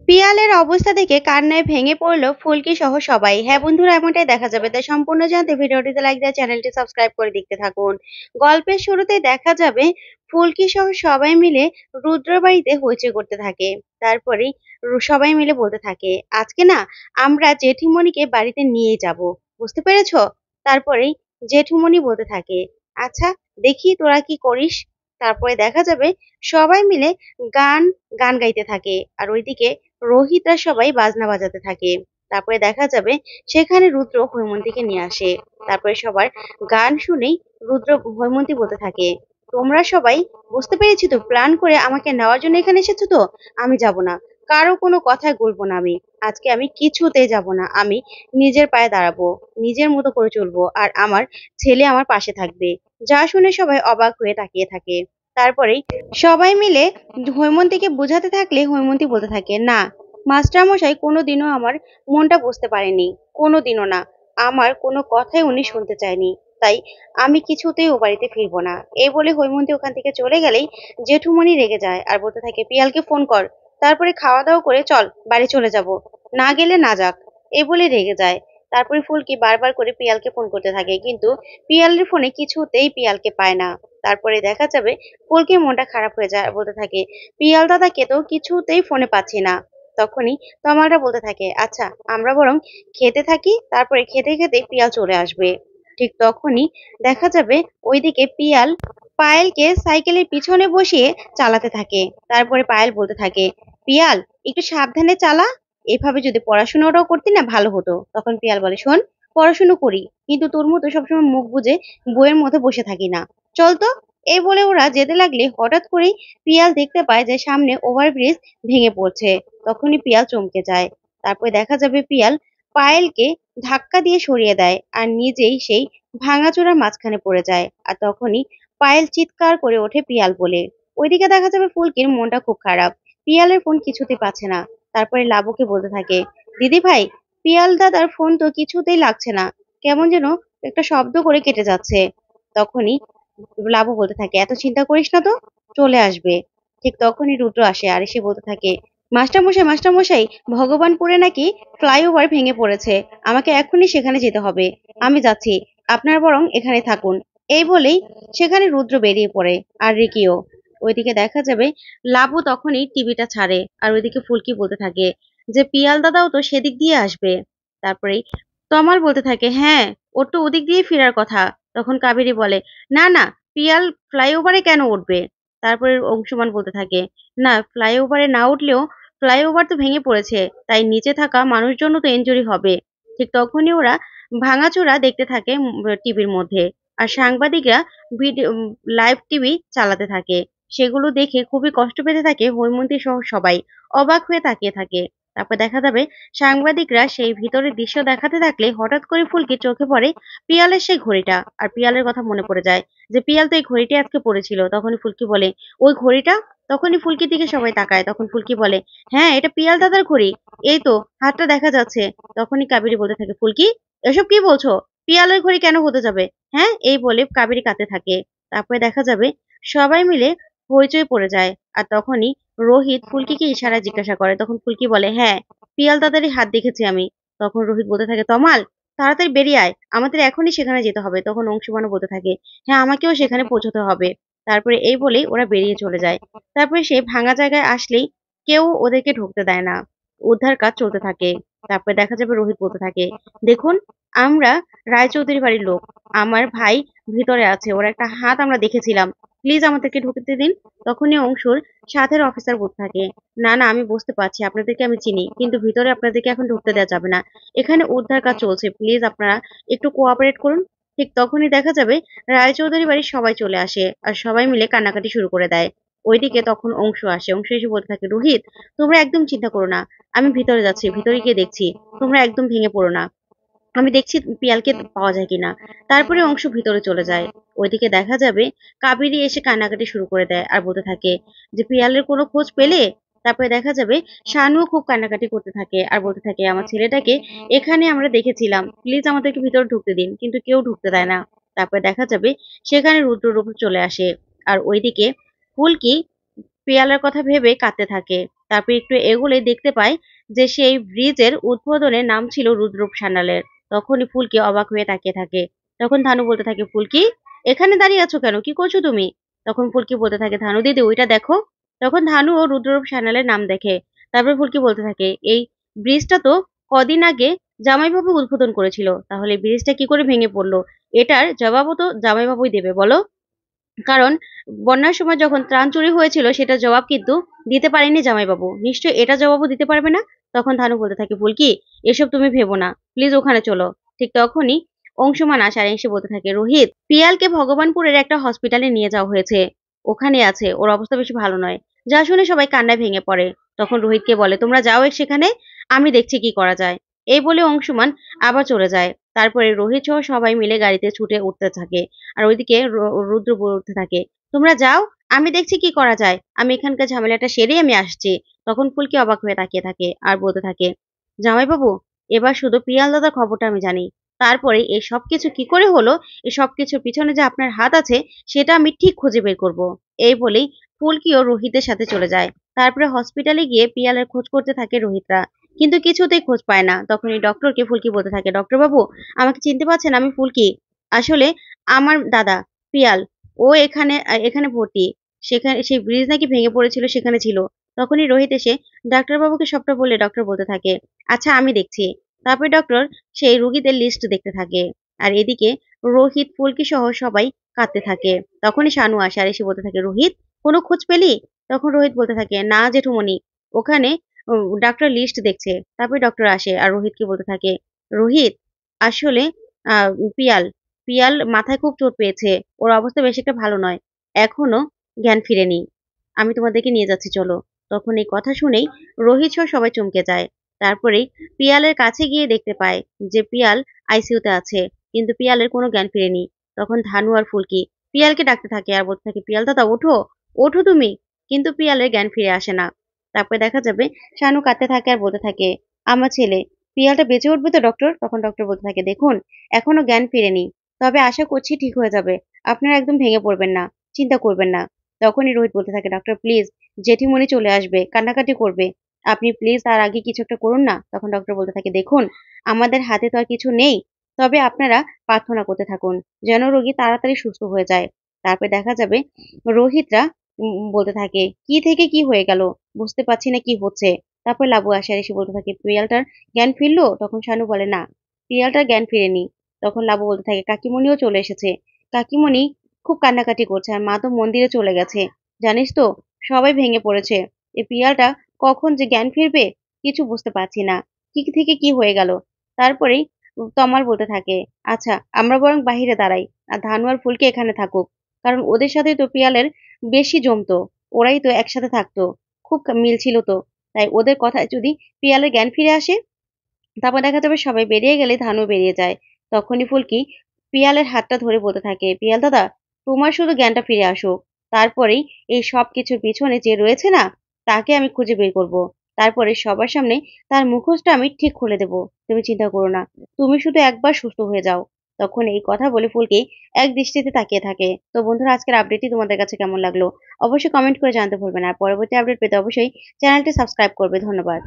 পিয়ালের অবস্থা দেখে কান্নায় ভেঙে পড়ল ফুলকি সহ সবাই। হ্যাঁ বন্ধুরা, এমনটাই দেখা যাবে। তাই সম্পূর্ণ জানতে ভিডিওটিতে লাইক দিয়ে চ্যানেলটি সাবস্ক্রাইব করে দেখতে থাকুন। গল্পের শুরুতেই দেখা যাবে ফুলকি সহ সবাই মিলে রুদ্র বাড়িতে হইচই করতে থাকে। তারপরেই সবাই মিলে বলতে থাকে, আজকে না আমরা জেঠিমণিকে বাড়িতে নিয়ে যাব, বুঝতে পেরেছো? তারপরেই জেঠুমণি বলতে থাকে, আচ্ছা দেখি তোরা কি করিস। তারপরে দেখা যাবে সবাই মিলে গান গান গাইতে থাকে, আর ওইদিকে রোহিতরা সবাই বাজনা বাজাতে থাকে। তারপরে দেখা যাবে সেখানে রুদ্র হৈমন্তীকে নিয়ে আসে। তারপরে সবার গান শুনেই রুদ্র হৈমন্তী বলতে থাকে, তোমরা সবাই বুঝতে পেরেছি তো, প্ল্যান করে আমাকে নেওয়ার জন্য এখানে এসেছো তো? আমি যাব না, কারো কোনো কথায় গলবো না। আজকে আমি কিছুতেই যাব না। আমি নিজের পায়ে দাঁড়াবো, নিজের মতো করে চলবো, আর আমার ছেলে আমার পাশে থাকবে। যা শুনে সবাই অবাক হয়ে তাকিয়ে থাকে। তারপরেই সবাই মিলে হৈমন্তীকে বোঝাতে থাকলে হৈমন্তী বলতে থাকে, না মাস্টারমশাই কোনোদিনও আমার মনটা বুঝতে পারেনি, কোনোদিনও না। আমার কোনো কথাই উনি শুনতে চায়নি, তাই আমি কিছুতেই ও বাড়িতে ফিরবো না। এই বলে হৈমন্তী ওখান থেকে চলে গেলেই জেঠুমণি রেগে যায় আর বলতে থাকে, পিয়ালকে ফোন কর, তারপরে খাওয়া দাওয়া করে চল বাড়ি চলে যাব, না গেলে না যাক। এই বলে রেগে যায়। তারপরে ফুলকি বারবার করে পিয়ালকে ফোন করতে থাকে, কিন্তু পিয়ালের ফোনে কিছুতেই পিয়ালকে পায় না। তারপরে দেখা যাবে ফুলকির মনটা খারাপ হয়ে যায়, বলতে থাকে, পিয়াল দাদাকে তো কিছুতেই ফোনে পাচ্ছি না। তখনই তমালরা বলতে থাকে, আচ্ছা আমরা বরং খেতে থাকি, তারপরে খেতে খেতে পিয়াল চলে আসবে। ঠিক তখনই দেখা যাবে ওইদিকে পিয়াল পায়েলকে সাইকেলের পিছনে বসিয়ে চালাতে থাকে। তারপরে পায়েল বলতে থাকে, পিয়াল একটু সাবধানে চালা, এভাবে যদি পড়াশোনাটাও করতি না ভালো হতো। তখন পিয়াল বলে, শোন, পড়াশুনো করি, কিন্তু তোর মতো সবসময় মুখ বুজে বইয়ের মধ্যে বসে থাকি না, চল তো। এই বলে ওরা যেতে লাগলে হঠাৎ করেই পিয়াল দেখতে পায় যে সামনে ওভারব্রিজ ভেঙে পড়ছে। তখনই পিয়াল চমকে যায়। তারপরে দেখা যাবে পিয়াল পায়েলকে ধাক্কা দিয়ে সরিয়ে দেয় আর নিজেই সেই ভাঙাচোরার মাঝখানে পড়ে যায়। আর তখনই পায়েল চিৎকার করে ওঠে পিয়াল বলে। ওইদিকে দেখা যাবে ফুলকির মনটা খুব খারাপ, পিয়ালের ফোন কিছুতেই পাচ্ছে না। তারপরে লাবুকে বলতে থাকে, দিদি ভাই, পিয়াল দাদার ফোন তো কিছুতেই লাগছে না, কেমন যেন একটা শব্দ করে কেটে যাচ্ছে। তখনই লাবু বলতে থাকে, এত চিন্তা করিস না তো, চলে আসবে। ঠিক তখনই রুদ্র আসে আর এসে বলতে থাকে, মাস্টারমশাই মাস্টারমশাই, ভগবানপুরে নাকি ফ্লাইওভার ভেঙে পড়েছে, আমাকে এখনই সেখানে যেতে হবে। আমি যাচ্ছি, আপনারা বরং এখানে থাকুন। এই বলেই সেখানে রুদ্র বেরিয়ে পড়ে, আর রিকিও। ওইদিকে দেখা যাবে লাবু তখনই টিভিটা ছাড়ে, আর ওইদিকে ফুলকি বলতে থাকে যে পিয়াল দাদাও তো সেদিক দিয়ে আসবে। তারপরেই তমাল বলতে থাকে, হ্যাঁ ওর তো ওদিক দিয়ে ফেরার কথা। তখন কাবেরী বলে, না না, পিয়াল ফ্লাইওভারে কেন উঠবে? তারপরে অংশুমান বলতে থাকে, না ফ্লাইওভারে না উঠলেও ফ্লাইওভার তো ভেঙে পড়েছে, তাই নিচে থাকা মানুষজন তো ইনজুরি হবে। ঠিক তখনই ওরা ভাঙাচোরা দেখতে থাকে টিভির মধ্যে, আর সাংবাদিকরা ভিডিও লাইভ টিভি চালাতে থাকে। সেগুলো দেখে খুবই কষ্ট পেতে থাকে হৈমন্তী সহ সবাই, অবাক হয়ে তাকিয়ে থাকে। তারপর দেখা যাবে সাংবাদিকরা সেই ভিতরের দৃশ্য দেখাতে থাকলে হঠাৎ করে ফুলকির চোখে পড়ে পিয়ালের সেই ঘড়িটা, আর পিয়ালের কথা মনে পড়ে যায় যে পিয়াল তো এই ঘড়িটি আজকে পড়েছিল। তখনই ফুলকি বলে, ওই ঘড়িটা? তখনই ফুলকির দিকে সবাই তাকায়। তখন ফুলকি বলে, হ্যাঁ এটা পিয়াল দাদার ঘড়ি, এই তো হাতটা দেখা যাচ্ছে। তখনই কাবেরী বলতে থাকে, ফুলকি এসব কি বলছো? পিয়ালের ঘড়ি কেন হতে যাবে? হ্যাঁ, এই বলে কাবেরী কাঁদতে থাকে। তারপরে দেখা যাবে সবাই মিলে হইচই পড়ে যায়। আর তখনই রোহিত ফুলকিকে ইশারায় জিজ্ঞাসা করে। তখন ফুলকি বলে, হ্যাঁ পিয়াল দাদারই হাত দেখেছি আমি। তখন রোহিত বলতে থাকে, তমাল তাড়াতাড়ি বেরিয়ে আয়, আমাদের এখনই সেখানে যেতে হবে। তখন অংশুমানও বলতে থাকে, হ্যাঁ আমাকেও সেখানে পৌঁছতে হবে। তারপরে এই বলেই ওরা বেরিয়ে চলে যায়। তারপরে সে ভাঙা জায়গায় আসলেই কেউ ওদেরকে ঢুকতে দেয় না, উদ্ধার কাজ চলতে থাকে। তারপরে দেখা যাবে রোহিত বলতে থাকে, দেখুন আমরা রায়চৌধুরী বাড়ির লোক, আমার ভাই ভিতরে আছে, ওর একটা হাত আমরা দেখেছিলাম, প্লিজ আমাদেরকে ঢুকতে দিন। তখনই অংশুর সাথের অফিসার বলতে থাকে, না না আমি বুঝতে পারছি, আপনাদেরকে আমি চিনি, কিন্তু ভিতরে আপনাদেরকে এখন ঢুকতে দেওয়া যাবে না, এখানে উদ্ধার কাজ চলছে, প্লিজ আপনারা একটু কোঅপারেট করুন। ঠিক তখনই দেখা যাবে রায়চৌধুরী বাড়ির সবাই চলে আসে আর সবাই মিলে কান্নাকাটি শুরু করে দেয়। ওইদিকে তখন অংশ আসে, অংশ এসে বলতে থাকে, রোহিত তোমরা একদম চিন্তা করো না, আমি ভিতরে যাচ্ছি, ভিতরে গিয়ে দেখছি, তোমরা একদম ভেঙে পড়ো না, আমি দেখছি পিয়ালকে পাওয়া যায় কিনা। তারপরে অংশ ভিতরে চলে যায়। ওইদিকে দেখা যাবে কাবেরী এসে কান্নাকাটি শুরু করে দেয় আর বলতে থাকে যে পিয়ালের কোনো খোঁজ পেলে? তারপরে দেখা যাবে শানুও খুব কান্নাকাটি করতে থাকে আর বলতে থাকে, আমার ছেলেটাকে এখানে আমরা দেখেছিলাম, প্লিজ আমাদেরকে ভিতরে ঢুকতে দিন, কিন্তু কেউ ঢুকতে দেয় না। তারপরে দেখা যাবে সেখানে রুদ্ররূপ চলে আসে, আর ওইদিকে ফুলকি পিয়ালের কথা ভেবে কাঁদতে থাকে। তারপর একটু এগোলে দেখতে পায় যে সেই ব্রিজের উদ্বোধনের নাম ছিল রুদ্রপ সান্যালের। তখনই ফুলকি অবাক হয়ে তাকিয়ে থাকে। তখন ধানু বলতে থাকে, ফুলকি এখানে দাঁড়িয়ে আছো কেন, কি করছো তুমি? তখন ফুলকি বলতে থাকে, ধানু দিদি ওইটা দেখো। তখন ধানু ও রুদ্ররূপ সান্যালের নাম দেখে। তারপর ফুলকি বলতে থাকে, এই ব্রিজটা তো কদিন আগে জামাইবাবু উদ্বোধন করেছিল, তাহলে ব্রিজটা কি করে ভেঙে পড়লো? এটার জবাবও তো জামাইবাবুই দেবে, বলো। কারণ বন্যার সময় যখন ত্রাণ চুরি হয়েছিল সেটার জবাব কিন্তু দিতে পারেনি জামাইবাবু, নিশ্চয়ই এটা জবাবও দিতে পারবে না। তখন ধানু বলতে থাকে, ফুলকি এসব তুমি ভেবো না, প্লিজ ওখানে চলো। ঠিক তখনই অংশুমান আসে আর এসে বলতে থাকে, রোহিত পিয়ালকে ভগবানপুরের একটা হসপিটালে নিয়ে যাওয়া হয়েছে, ওখানে আছে, ওর অবস্থা বেশি ভালো নয়। যা শুনে সবাই কান্নায় ভেঙে পড়ে। তখন রোহিতকে বলে, তোমরা যাও সেখানে, আমি দেখছি কি করা যায়। এই বলে অংশুমান আবার চলে যায়। তারপরে রোহিত সহ সবাই মিলে গাড়িতে ছুটে উঠতে থাকে। আর ওইদিকে রুদ্র বলতে থাকে, তোমরা যাও, আমি দেখছি কি করা যায়, আমি এখানকার ঝামেলাটা সেরেই আমি আসছি। তখন ফুলকি অবাক হয়ে তাকিয়ে থাকে আর বলতে থাকে, জামাইবাবু এবার শুধু পিয়াল দাদার খবরটা আমি জানি, তারপরে এই সবকিছু কি করে হলো, এই সবকিছুর পিছনে যে আপনার হাত আছে সেটা আমি ঠিক খুঁজে বের করব। এই বলেই ফুলকিও রোহিতের সাথে চলে যায়। তারপরে হসপিটালে গিয়ে পিয়ালের খোঁজ করতে থাকে রোহিতরা, কিন্তু কিছুতেই খোঁজ পায় না। তখন এই ডক্টরকে ফুলকি বলতে থাকে, ডক্টর বাবু আমাকে চিনতে পারছেন, আমি ফুলকি। আসলে আমার দাদা পিয়াল, ও এখানে এখানে ভর্তি। সেখানে সেই ব্রিজ নাকি ভেঙে পড়েছিল, সেখানে ছিল। তখনই রোহিত এসে ডাক্তার বাবুকে সবটা বললে ডক্টর বলতে থাকে, আচ্ছা আমি দেখছি। তারপর ডক্টর সেই রোগীদের লিস্ট দেখতে থাকে। আর এদিকে রোহিত ফুলকি সহ সবাই কাঁদতে থাকে। তখনই শানু আসে আর এসে বলতে থাকে, রোহিত কোনো খোঁজ পেলি? তখন রোহিত বলতে থাকে, না জেঠুমনি, ওখানে ডাক্তার লিস্ট দেখছে। তারপরে ডক্টর আসে আর রোহিতকে বলতে থাকে, রোহিত আসলে আহ পিয়াল পিয়াল মাথায় খুব চোট পেয়েছে, ওর অবস্থা বেশি একটা ভালো নয়, এখনো জ্ঞান ফিরেনি, আমি তোমাদেরকে নিয়ে যাচ্ছি চলো। তখন এই কথা শুনেই রোহিত সহ সবাই চমকে যায়। তারপরেই পিয়ালের কাছে গিয়ে দেখতে পায় যে পিয়াল আইসিইউতে আছে, কিন্তু পিয়ালের কোনো জ্ঞান ফিরেনি। তখন ধানু আর ফুলকি পিয়ালকে ডাকতে থাকে আর বলতে থাকে, পিয়াল দাদা ওঠো, ওঠো তুমি। কিন্তু পিয়ালের জ্ঞান ফিরে আসে না। তারপরে দেখা যাবে শানু কাঁদতে থাকে আর বলতে থাকে, আমার ছেলে পিয়ালটা বেঁচে উঠবে তো ডক্টর? তখন ডক্টর বলতে থাকে, দেখুন এখনো জ্ঞান ফিরেনি, তবে আশা করছি ঠিক হয়ে যাবে, আপনারা একদম ভেঙে পড়বেন না, চিন্তা করবেন না। তখনই রোহিত বলতে থাকে, ডক্টর প্লিজ, জেঠিমণি চলে আসবে, কান্নাকাটি করবে, আপনি প্লিজ তার আগে কিছু একটা করুন না। তখন ডক্টর বলতে থাকে, দেখুন আমাদের হাতে তো আর কিছু নেই, তবে আপনারা প্রার্থনা করতে থাকুন যেন রোগী তাড়াতাড়ি সুস্থ হয়ে যায়। তারপরে দেখা যাবে রোহিতরা বলতে থাকে, কি থেকে কি হয়ে গেল, বুঝতে পারছি না কি হচ্ছে। তারপর লাবু আসে আর এসে বলতে থাকে, পিয়ালটার জ্ঞান ফিরলো? তখন শানু বলে, না পিয়ালটার জ্ঞান ফিরেনি। তখন লাবু বলতে থাকে, কাকিমণিও চলে এসেছে, কাকিমণি খুব কান্নাকাটি করছে, আর মা তো মন্দিরে চলে গেছে, জানিস তো সবাই ভেঙে পড়েছে। এই পিয়ালটা কখন যে জ্ঞান ফিরবে কিছু বুঝতে পারছি না, কি থেকে কি হয়ে গেল। তারপরেই তমাল বলতে থাকে, আচ্ছা আমরা বরং বাহিরে দাঁড়াই, আর ধানু আর ফুলকে এখানে থাকুক, কারণ ওদের সাথে তো পিয়ালের বেশি জমতো, ওরাই তো একসাথে থাকতো, খুব মিল ছিল তো, তাই ওদের কথায় যদি পিয়ালের জ্ঞান ফিরে আসে। তারপর দেখা যাবে সবাই বেরিয়ে গেলে ধানু বেরিয়ে যায়। তখনই ফুলকি পিয়ালের হাতটা ধরে বলতে থাকে, পিয়াল দাদা তোমার শুধু জ্ঞানটা ফিরে আসুক, তারপরেই এই সব কিছুর পিছনে যে রয়েছে না তাকে আমি খুঁজে বের করব। তারপরে সবার সামনে তার মুখোশটা আমি ঠিক খুলে দেব, তুমি চিন্তা করো না, তুমি শুধু একবার সুস্থ হয়ে যাও। তখন এই কথা বলে ফুলকি এক দৃষ্টিতে তাকিয়ে থাকে। তো বন্ধুরা আজকের আপডেটটি তোমাদের কাছে কেমন লাগলো অবশ্যই কমেন্ট করে জানাতে ভুলবে না। আর পরবর্তী আপডেট পেতে অবশ্যই চ্যানেলটি সাবস্ক্রাইব করবে। ধন্যবাদ।